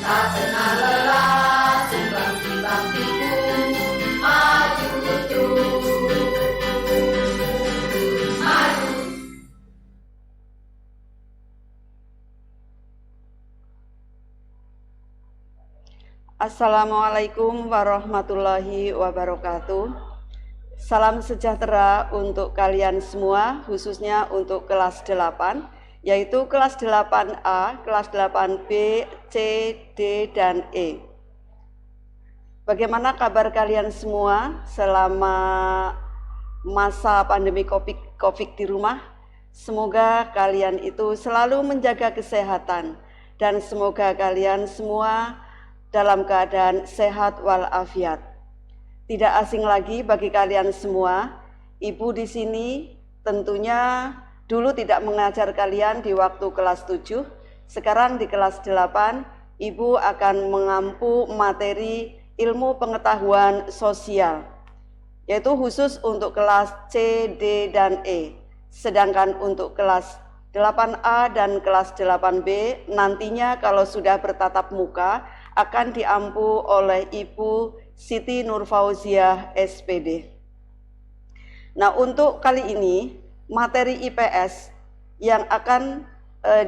tak kenal lelah, timbang-timbang pikun, maju terus, maju. Assalamualaikum warahmatullahi wabarakatuh. Salam sejahtera untuk kalian semua, khususnya untuk kelas 8, yaitu kelas 8A, kelas 8B, C, D, dan E. Bagaimana kabar kalian semua selama masa pandemi COVID di rumah? Semoga kalian itu selalu menjaga kesehatan dan semoga kalian semua dalam keadaan sehat walafiat. Tidak asing lagi bagi kalian semua, Ibu di sini tentunya dulu tidak mengajar kalian di waktu kelas 7, sekarang di kelas 8, Ibu akan mengampu materi ilmu pengetahuan sosial, yaitu khusus untuk kelas C, D, dan E. Sedangkan untuk kelas 8A dan kelas 8B nantinya kalau sudah bertatap muka akan diampu oleh Ibu Siti Nurfauziah SPD. Nah, untuk kali ini materi IPS yang akan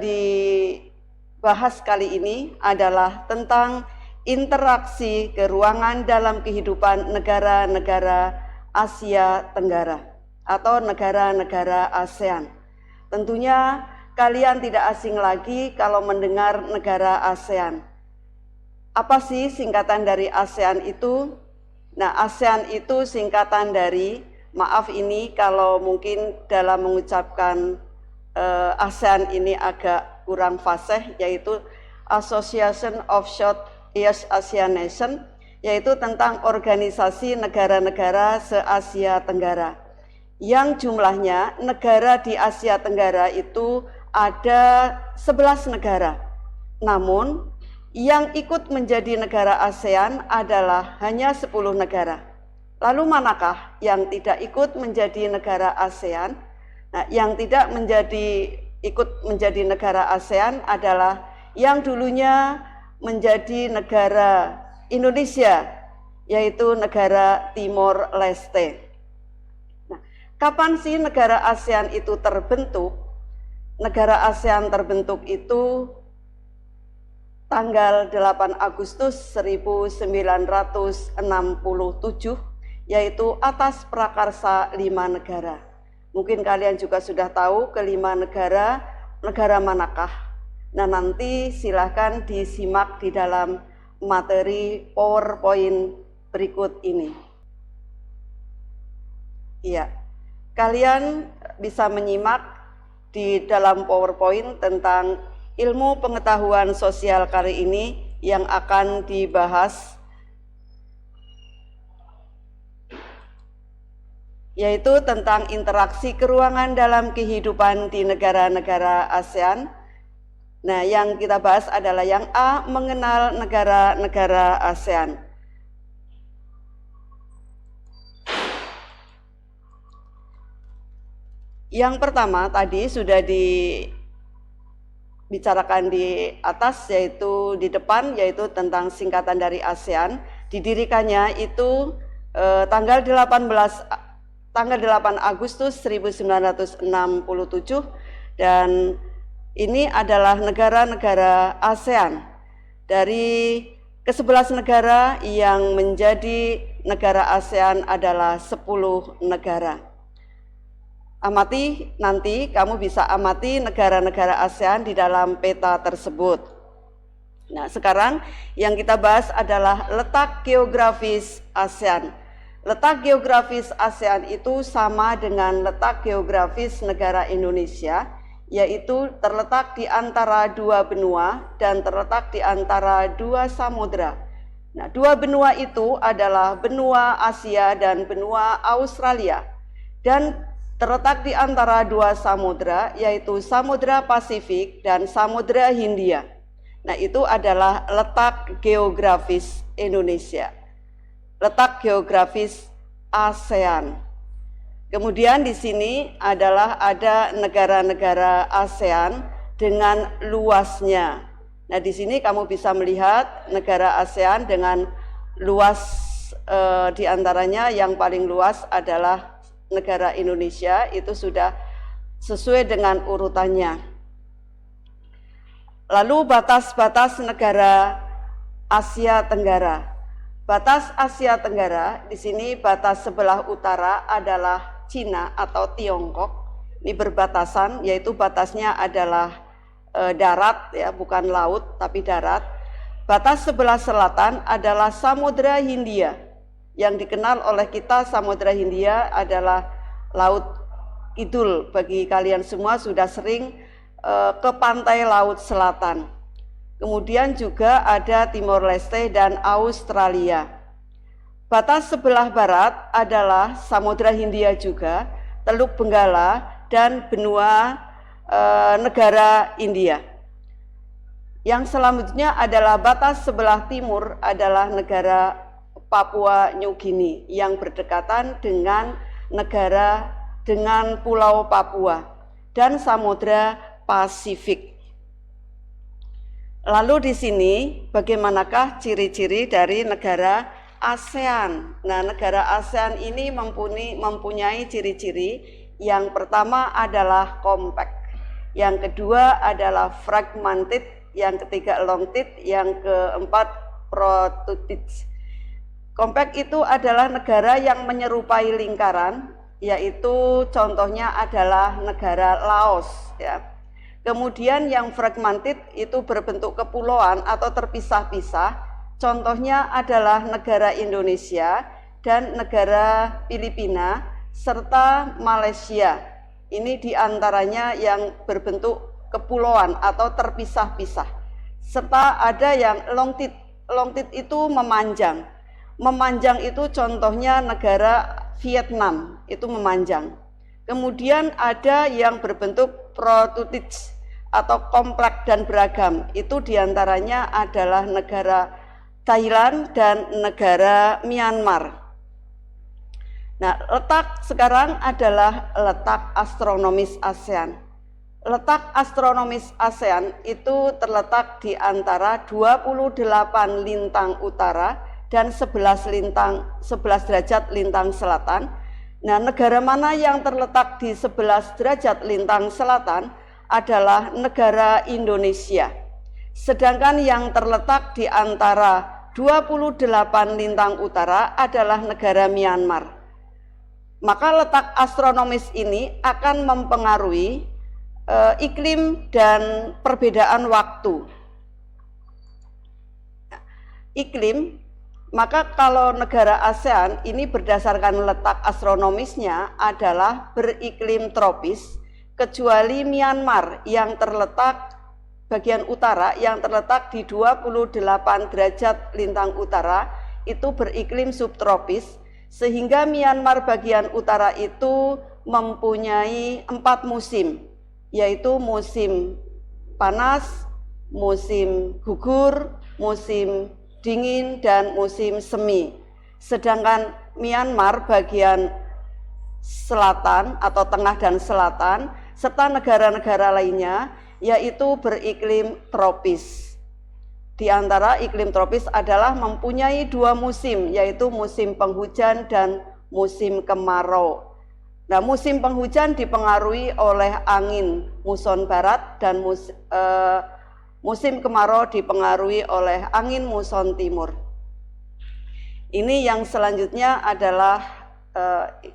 dibahas kali ini adalah tentang interaksi keruangan dalam kehidupan negara-negara Asia Tenggara atau negara-negara ASEAN. Tentunya kalian tidak asing lagi kalau mendengar negara ASEAN. Apa sih singkatan dari ASEAN itu? Nah, ASEAN itu singkatan dari, maaf ini kalau mungkin dalam mengucapkan ASEAN ini agak kurang fasih, yaitu Association of Southeast Asian Nations, yaitu tentang organisasi negara-negara se-Asia Tenggara. Yang jumlahnya negara di Asia Tenggara itu ada 11 negara. Namun yang ikut menjadi negara ASEAN adalah hanya 10 negara. Lalu manakah yang tidak ikut menjadi negara ASEAN? Nah, yang tidak ikut menjadi negara ASEAN adalah yang dulunya menjadi negara Indonesia, yaitu negara Timor Leste. Nah, kapan sih negara ASEAN itu terbentuk? Negara ASEAN terbentuk itu tanggal 8 Agustus 1967, yaitu atas prakarsa 5 negara. Mungkin kalian juga sudah tahu kelima negara manakah. Nah, nanti silahkan disimak di dalam materi PowerPoint berikut ini. Iya, kalian bisa menyimak di dalam PowerPoint tentang ilmu pengetahuan sosial kali ini yang akan dibahas, yaitu tentang interaksi keruangan dalam kehidupan di negara-negara ASEAN. Nah, yang kita bahas adalah yang A, mengenal negara-negara ASEAN. Yang pertama tadi sudah dibicarakan di atas, yaitu di depan, yaitu tentang singkatan dari ASEAN. Didirikannya itu tanggal 8 Agustus 1967, dan ini adalah negara-negara ASEAN. Dari ke-11 negara yang menjadi negara ASEAN adalah 10 negara. Amati, nanti kamu bisa amati negara-negara ASEAN di dalam peta tersebut. Nah, sekarang yang kita bahas adalah letak geografis ASEAN. Letak geografis ASEAN itu sama dengan letak geografis negara Indonesia, yaitu terletak di antara 2 benua dan terletak di antara 2 samudra. Nah, 2 benua itu adalah benua Asia dan benua Australia, dan terletak di antara 2 samudra, yaitu Samudra Pasifik dan Samudra Hindia. Nah, itu adalah letak geografis Indonesia, letak geografis ASEAN. Kemudian di sini adalah ada negara-negara ASEAN dengan luasnya. Nah, di sini kamu bisa melihat negara ASEAN dengan luas, di antaranya yang paling luas adalah negara Indonesia, itu sudah sesuai dengan urutannya. Lalu batas-batas negara Asia Tenggara. Batas Asia Tenggara, di sini batas sebelah utara adalah Cina atau Tiongkok. Ini berbatasan, yaitu batasnya adalah darat, ya, bukan laut tapi darat. Batas sebelah selatan adalah Samudra Hindia. Yang dikenal oleh kita Samudra Hindia adalah Laut Kidul. Bagi kalian semua sudah sering ke pantai Laut Selatan. Kemudian juga ada Timor Leste dan Australia. Batas sebelah barat adalah Samudra Hindia juga, Teluk Benggala, dan benua negara India. Yang selanjutnya adalah batas sebelah timur adalah negara Papua New Guinea yang berdekatan dengan Pulau Papua dan Samudra Pasifik. Lalu di sini bagaimanakah ciri-ciri dari negara ASEAN? Nah, negara ASEAN ini mempunyai ciri-ciri. Yang pertama adalah compact, yang kedua adalah fragmented, yang ketiga longitude, yang keempat protrusive. Compact itu adalah negara yang menyerupai lingkaran, yaitu contohnya adalah negara Laos, ya. Kemudian yang fragmented itu berbentuk kepulauan atau terpisah-pisah, contohnya adalah negara Indonesia dan negara Filipina serta Malaysia. Ini diantaranya yang berbentuk kepulauan atau terpisah-pisah. Serta ada yang longitude. Longitude itu memanjang. Memanjang itu contohnya negara Vietnam, itu memanjang. Kemudian ada yang berbentuk protrusive atau kompleks dan beragam. Itu diantaranya adalah negara Thailand dan negara Myanmar. Nah, letak sekarang adalah letak astronomis ASEAN. Letak astronomis ASEAN itu terletak di antara 28 lintang utara dan 11 derajat lintang selatan. Nah, negara mana yang terletak di 11 derajat lintang selatan adalah negara Indonesia. Sedangkan yang terletak di antara 28 lintang utara adalah negara Myanmar. Maka letak astronomis ini akan mempengaruhi iklim dan perbedaan waktu. Iklim, maka kalau negara ASEAN ini berdasarkan letak astronomisnya adalah beriklim tropis, kecuali Myanmar yang terletak bagian utara yang terletak di 28 derajat lintang utara itu beriklim subtropis, sehingga Myanmar bagian utara itu mempunyai 4 musim, yaitu musim panas, musim gugur, musim dingin, dan musim semi. Sedangkan Myanmar bagian selatan atau tengah dan selatan serta negara-negara lainnya yaitu beriklim tropis. Di antara iklim tropis adalah mempunyai 2 musim, yaitu musim penghujan dan musim kemarau. Nah, musim penghujan dipengaruhi oleh angin muson barat dan musim kemarau dipengaruhi oleh angin muson timur. Ini yang selanjutnya adalah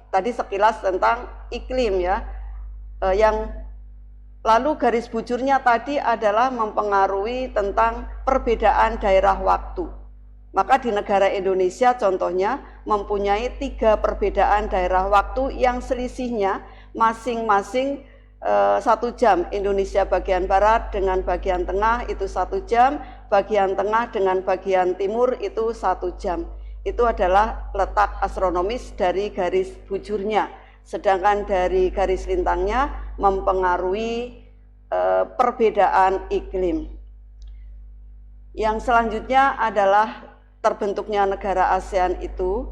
tadi sekilas tentang iklim, ya. Yang lalu garis bujurnya tadi adalah mempengaruhi tentang perbedaan daerah waktu. Maka di negara Indonesia contohnya mempunyai 3 perbedaan daerah waktu yang selisihnya masing-masing 1 jam. Indonesia bagian barat dengan bagian tengah itu 1 jam, bagian tengah dengan bagian timur itu 1 jam. Itu adalah letak astronomis dari garis bujurnya. Sedangkan dari garis lintangnya mempengaruhi perbedaan iklim. Yang selanjutnya adalah terbentuknya negara ASEAN itu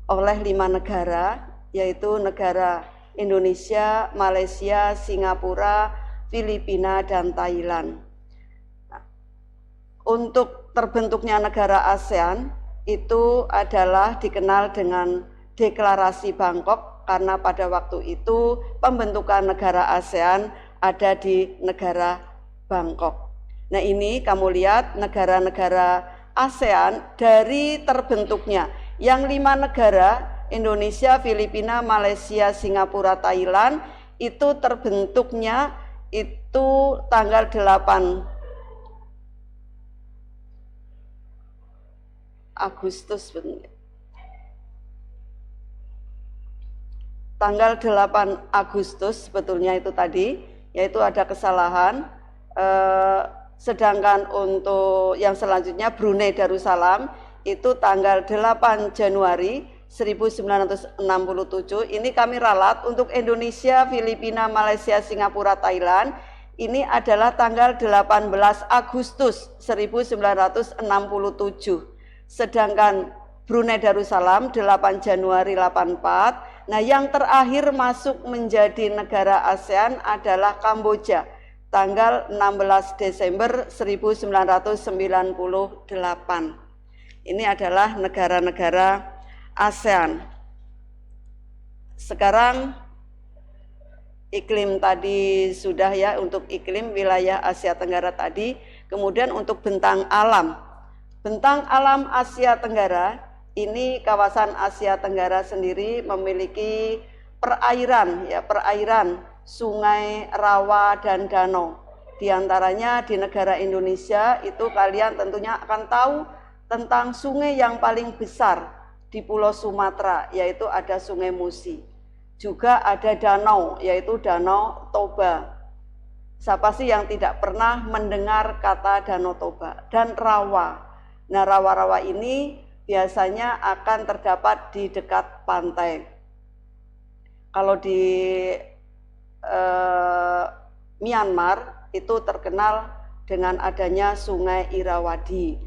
oleh 5 negara, yaitu negara Indonesia, Malaysia, Singapura, Filipina, dan Thailand. untuk terbentuknya negara ASEAN itu adalah dikenal dengan Deklarasi Bangkok, karena pada waktu itu pembentukan negara ASEAN ada di negara Bangkok. Nah, ini kamu lihat negara-negara ASEAN dari terbentuknya. Yang 5 negara, Indonesia, Filipina, Malaysia, Singapura, Thailand, itu terbentuknya itu tanggal 8 Agustus. Tanggal 8 Agustus sebetulnya itu tadi, yaitu ada kesalahan. Sedangkan untuk yang selanjutnya Brunei Darussalam itu tanggal 8 Januari 1967. Ini kami ralat untuk Indonesia, Filipina, Malaysia, Singapura, Thailand. Ini adalah tanggal 18 Agustus 1967. Sedangkan Brunei Darussalam 8 Januari 84. Nah, yang terakhir masuk menjadi negara ASEAN adalah Kamboja tanggal 16 Desember 1998. Ini adalah negara-negara ASEAN. Sekarang iklim tadi sudah ya, untuk iklim wilayah Asia Tenggara tadi. Kemudian untuk bentang alam. Bentang alam Asia Tenggara, ini kawasan Asia Tenggara sendiri memiliki perairan ya, perairan sungai, rawa, dan danau. Di antaranya di negara Indonesia itu kalian tentunya akan tahu tentang sungai yang paling besar di Pulau Sumatera, yaitu ada Sungai Musi. Juga ada danau, yaitu Danau Toba. Siapa sih yang tidak pernah mendengar kata Danau Toba? Dan rawa. Nah, rawa-rawa ini biasanya akan terdapat di dekat pantai. Kalau di Myanmar itu terkenal dengan adanya Sungai Irrawaddy.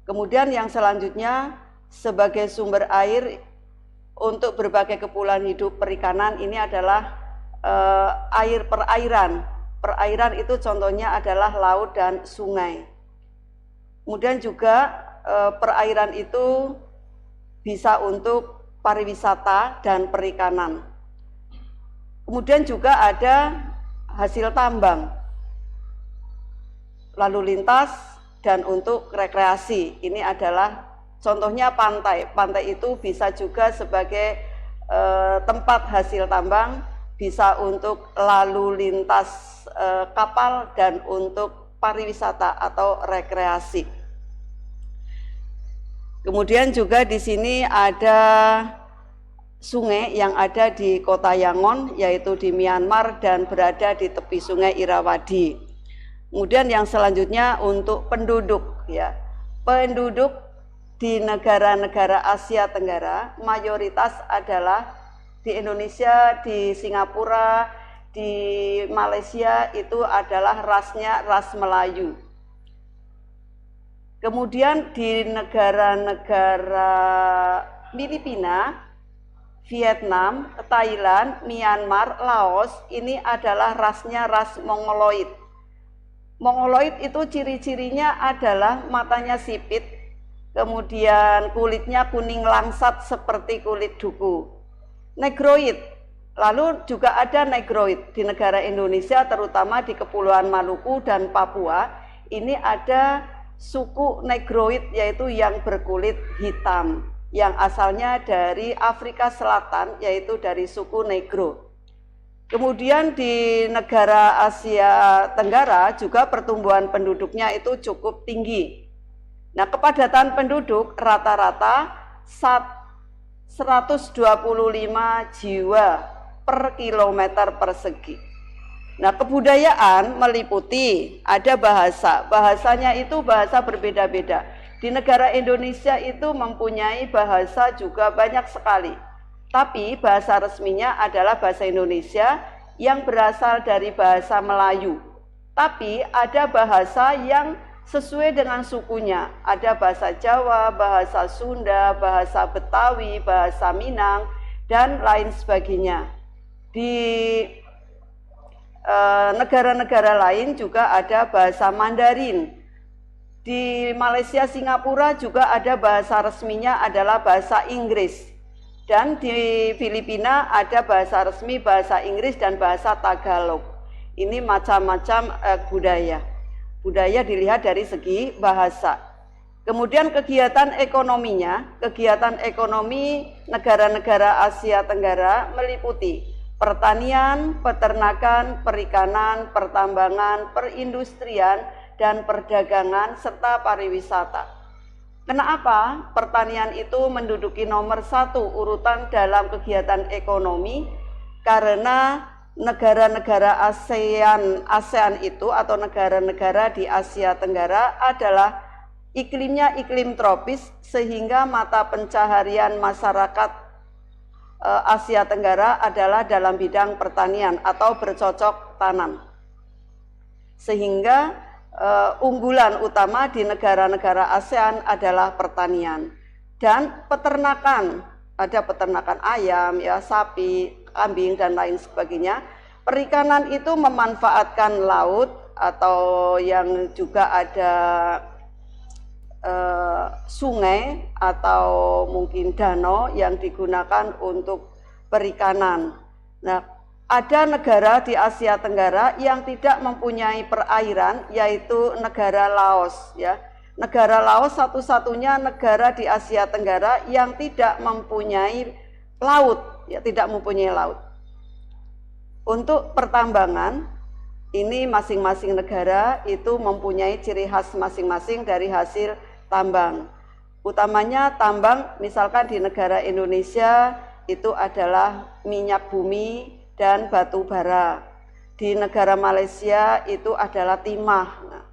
Kemudian yang selanjutnya sebagai sumber air untuk berbagai keperluan hidup perikanan ini adalah air perairan. Perairan itu contohnya adalah laut dan sungai. Kemudian juga perairan itu bisa untuk pariwisata dan perikanan. Kemudian juga ada hasil tambang, lalu lintas, dan untuk rekreasi. Ini adalah contohnya pantai. Pantai itu bisa juga sebagai tempat hasil tambang, bisa untuk lalu lintas kapal, dan untuk pariwisata atau rekreasi. Kemudian juga di sini ada sungai yang ada di kota Yangon, yaitu di Myanmar, dan berada di tepi Sungai Irrawaddy. Kemudian yang selanjutnya untuk penduduk ya. Penduduk di negara-negara Asia Tenggara mayoritas adalah di Indonesia, di Singapura, di Malaysia itu adalah rasnya ras Melayu. Kemudian di negara-negara Filipina, Vietnam, Thailand, Myanmar, Laos, ini adalah rasnya ras Mongoloid. Mongoloid itu ciri-cirinya adalah matanya sipit, kemudian kulitnya kuning langsat seperti kulit duku. Negroid, lalu juga ada Negroid di negara Indonesia, terutama di Kepulauan Maluku dan Papua. Ini ada suku Negroid, yaitu yang berkulit hitam, yang asalnya dari Afrika Selatan, yaitu dari suku Negro. Kemudian di negara Asia Tenggara juga pertumbuhan penduduknya itu cukup tinggi. Nah, kepadatan penduduk rata-rata 125 jiwa per kilometer persegi. Nah, kebudayaan meliputi ada bahasa. Bahasanya itu bahasa berbeda-beda. Di negara Indonesia itu mempunyai bahasa juga banyak sekali. Tapi bahasa resminya adalah bahasa Indonesia yang berasal dari bahasa Melayu. Tapi ada bahasa yang sesuai dengan sukunya. Ada bahasa Jawa, bahasa Sunda, bahasa Betawi, bahasa Minang, dan lain sebagainya. Di negara-negara lain juga ada bahasa Mandarin. Di Malaysia, Singapura juga ada bahasa resminya adalah bahasa Inggris. Dan di Filipina ada bahasa resmi bahasa Inggris dan bahasa Tagalog. Ini macam-macam budaya. Budaya dilihat dari segi bahasa. Kemudian kegiatan ekonominya, kegiatan ekonomi negara-negara Asia Tenggara meliputi pertanian, peternakan, perikanan, pertambangan, perindustrian, dan perdagangan, serta pariwisata. Kenapa pertanian itu menduduki nomor 1 urutan dalam kegiatan ekonomi? Karena negara-negara ASEAN itu atau negara-negara di Asia Tenggara adalah iklimnya iklim tropis, sehingga mata pencaharian masyarakat Asia Tenggara adalah dalam bidang pertanian atau bercocok tanam. Sehingga unggulan utama di negara-negara ASEAN adalah pertanian dan peternakan. Ada peternakan ayam, ya, sapi, kambing, dan lain sebagainya. Perikanan itu memanfaatkan laut atau yang juga ada sungai atau mungkin danau yang digunakan untuk perikanan. Nah, ada negara di Asia Tenggara yang tidak mempunyai perairan, yaitu negara Laos, ya. Negara Laos satu-satunya negara di Asia Tenggara yang tidak mempunyai laut, ya, tidak mempunyai laut. Untuk pertambangan, ini masing-masing negara itu mempunyai ciri khas masing-masing dari hasil tambang. Utamanya tambang, misalkan di negara Indonesia itu adalah minyak bumi dan batu bara. Di negara Malaysia itu adalah timah. Nah,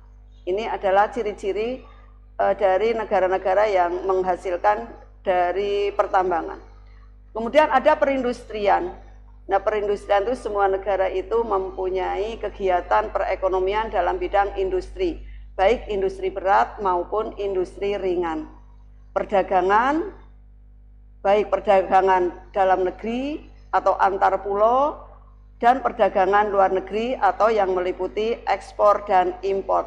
ini adalah ciri-ciri dari negara-negara yang menghasilkan dari pertambangan. Kemudian ada perindustrian. Nah, perindustrian itu semua negara itu mempunyai kegiatan perekonomian dalam bidang industri, baik industri berat maupun industri ringan. Perdagangan, baik perdagangan dalam negeri atau antar pulau, dan perdagangan luar negeri atau yang meliputi ekspor dan impor.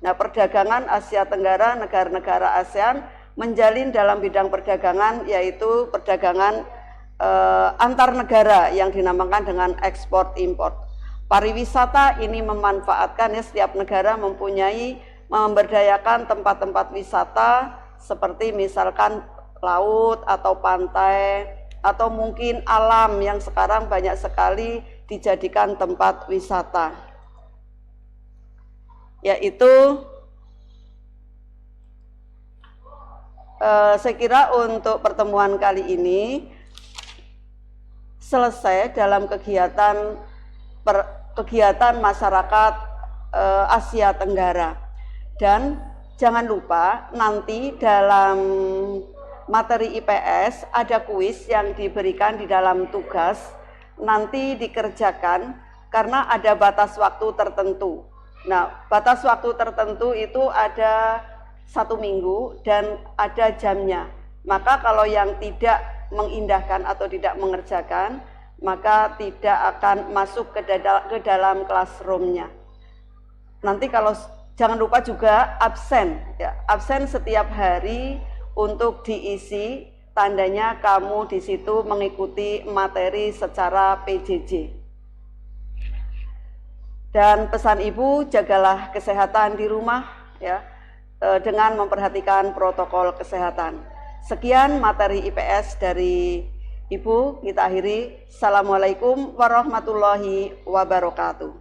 Nah, perdagangan Asia Tenggara, negara-negara ASEAN menjalin dalam bidang perdagangan, yaitu perdagangan antar negara yang dinamakan dengan ekspor impor. Pariwisata ini memanfaatkan, ya, setiap negara mempunyai memberdayakan tempat-tempat wisata seperti misalkan laut atau pantai, atau mungkin alam yang sekarang banyak sekali dijadikan tempat wisata. Yaitu saya kira untuk pertemuan kali ini selesai dalam kegiatan masyarakat Asia Tenggara. Dan jangan lupa nanti dalam materi IPS ada kuis yang diberikan di dalam tugas, nanti dikerjakan karena ada batas waktu tertentu. Nah, batas waktu tertentu itu ada 1 minggu dan ada jamnya. Maka kalau yang tidak mengindahkan atau tidak mengerjakan, maka tidak akan masuk ke dalam classroom-nya. Nanti kalau jangan lupa juga absen, ya, absen setiap hari untuk diisi, tandanya kamu di situ mengikuti materi secara PJJ. Dan pesan Ibu, jagalah kesehatan di rumah, ya, dengan memperhatikan protokol kesehatan. Sekian materi IPS dari Ibu, kita akhiri. Assalamualaikum warahmatullahi wabarakatuh.